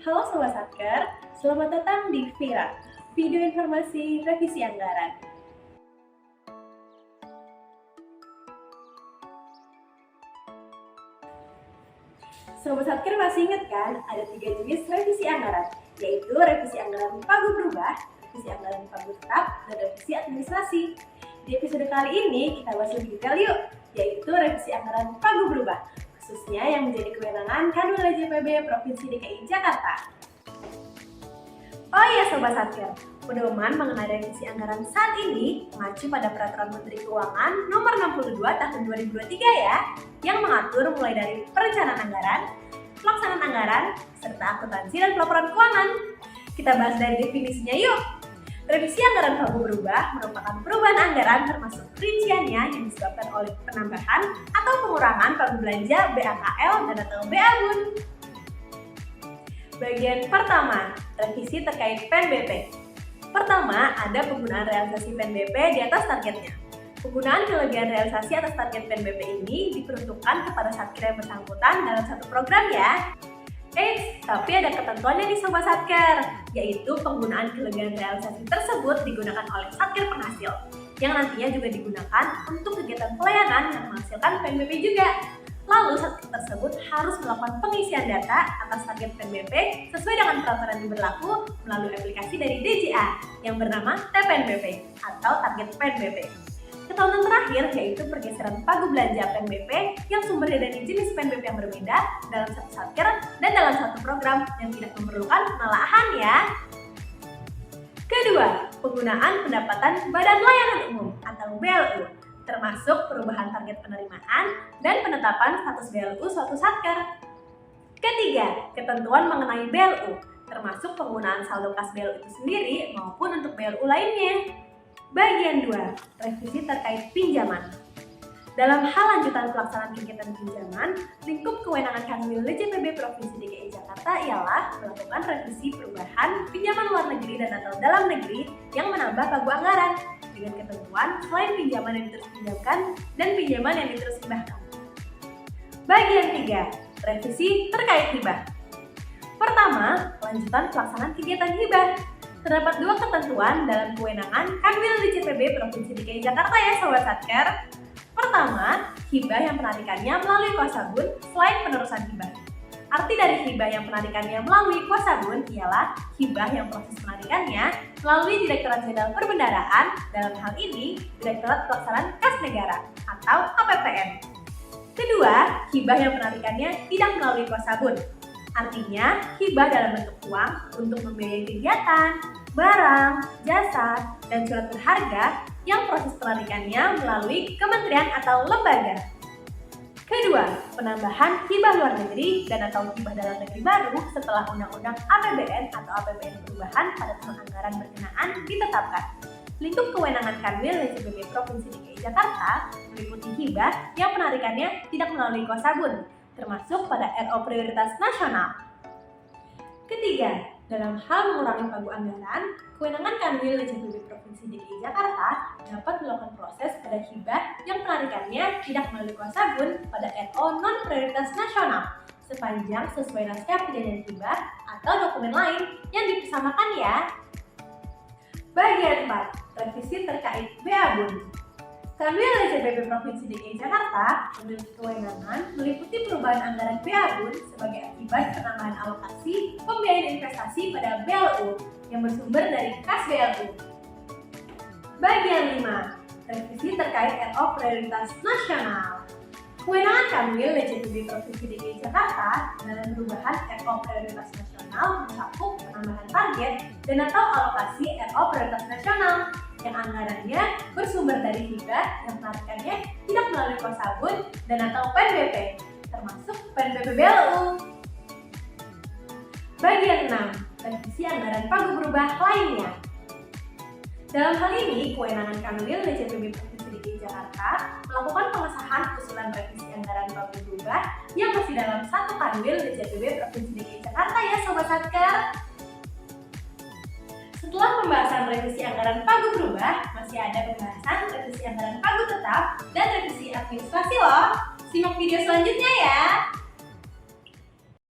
Halo Sobat Satker, selamat datang di VIRA, Video Informasi Revisi Anggaran. Sobat Satker masih ingat kan, ada 3 jenis revisi anggaran, yaitu revisi anggaran pagu berubah, revisi anggaran pagu tetap, dan revisi administrasi. Di episode kali ini kita bahas lebih detail yuk, yaitu revisi anggaran pagu berubah, khususnya yang menjadi kewenangan Kanwil LJPB Provinsi DKI Jakarta. Oh iya Sobat Satker, pedoman mengenai revisi anggaran saat ini mengacu pada Peraturan Menteri Keuangan Nomor 62 Tahun 2023 ya, yang mengatur mulai dari perencanaan anggaran, pelaksanaan anggaran, serta akuntansi dan pelaporan keuangan. Kita bahas dari definisinya yuk. Revisi anggaran pagu berubah merupakan perubahan anggaran termasuk rinciannya yang disebabkan oleh penambahan atau pengurangan pagu belanja BAKL dan atau BABUN. Bagian pertama, revisi terkait PNBP. Pertama, ada penggunaan realisasi PNBP di atas targetnya. Penggunaan kelebihan realisasi atas target PNBP ini diperuntukkan kepada Satker yang bersangkutan dalam satu program ya. Tapi ada ketentuannya nih Sobat Satker, yaitu penggunaan kelebihan realisasi tersebut digunakan oleh Satker penghasil, yang nantinya juga digunakan untuk kegiatan pelayanan yang menghasilkan PNBP juga. Lalu Satker tersebut harus melakukan pengisian data atas target PNBP sesuai dengan peraturan yang berlaku melalui aplikasi dari DJA yang bernama TPNBP atau target PNBP. Ketahuan terakhir yaitu pergeseran pagu belanja PNBP yang sumbernya dari jenis PNBP yang berbeda dalam satu Satker dan dalam satu program yang tidak memerlukan penelaahan ya. Kedua, penggunaan pendapatan Badan Layanan Umum atau BLU, termasuk perubahan target penerimaan dan penetapan status BLU suatu Satker. Ketiga, ketentuan mengenai BLU, termasuk penggunaan saldo kas BLU itu sendiri maupun untuk BLU lainnya. Bagian 2, revisi terkait pinjaman. Dalam hal lanjutan pelaksanaan kegiatan pinjaman, lingkup kewenangan Kanwil LJPB Provinsi DKI Jakarta ialah melakukan revisi perubahan pinjaman luar negeri dan atau dalam negeri yang menambah pagu anggaran dengan ketentuan selain pinjaman yang diterus pinjamkan dan pinjaman yang diterus hibahkan. Bagian 3, revisi terkait hibah. Pertama, lanjutan pelaksanaan kegiatan hibah. Terdapat 2 ketentuan dalam kewenangan Kanwil LJPB Provinsi DKI Jakarta ya Sobat Satker. Pertama, hibah yang penarikannya melalui kuasa bun selain penerusan hibah. Arti dari hibah yang penarikannya melalui kuasa bun ialah hibah yang proses penarikannya melalui Direktorat Jenderal Perbendaharaan, dalam hal ini Direktorat Pelaksanaan Kas Negara atau APPN. Kedua, hibah yang penarikannya tidak melalui kuasa bun. Artinya, hibah dalam bentuk uang untuk membiayai kegiatan, barang, jasa, dan surat berharga yang proses penarikannya melalui kementerian atau lembaga. Kedua, penambahan hibah luar negeri dan atau hibah dalam negeri baru setelah Undang-Undang APBN atau APBN perubahan pada tahun anggaran berkenaan ditetapkan. Lingkup kewenangan Kanwil LJPB Provinsi DKI Jakarta meliputi hibah yang penarikannya tidak melalui kuasa bun, termasuk pada RO Prioritas Nasional. Ketiga, dalam hal mengurangi pagu anggaran, kewenangan Kanwil LJPB Provinsi DKI Jakarta dapat melakukan proses pada hibah yang penarikannya tidak melalui kuasa bun pada RO Non Prioritas Nasional, sepanjang sesuai naskah perjanjian hibah atau dokumen lain yang dipersamakan ya. Bagian 4, revisi terkait BABUN. Kanwil LJPB Provinsi DKI Jakarta memiliki kewenangan meliputi perubahan anggaran BABUN sebagai akibat penambahan alokasi pembiayaan investasi pada BLU yang bersumber dari kas BLU. Bagian 5, revisi terkait RO Prioritas Nasional. Kewenangan Kanwil LJPB Provinsi DKI Jakarta dalam perubahan RO Prioritas Nasional mencakup penambahan target dan atau alokasi RO Prioritas Nasional yang anggarannya bersumber dari hibah yang penarikannya tidak melalui kuasa bun dan atau PNBP, termasuk PNBP BLU. Bagian 6, revisi anggaran pagu berubah lainnya. Dalam hal ini, kewenangan Kanwil LJPB Provinsi DKI Jakarta melakukan pengesahan usulan revisi anggaran pagu berubah yang masih dalam satu Kanwil LJPB Provinsi DKI Jakarta ya Sobat Satker. Setelah pembahasan revisi anggaran pagu berubah, masih ada pembahasan revisi anggaran pagu tetap dan revisi administrasi loh. Simak video selanjutnya ya!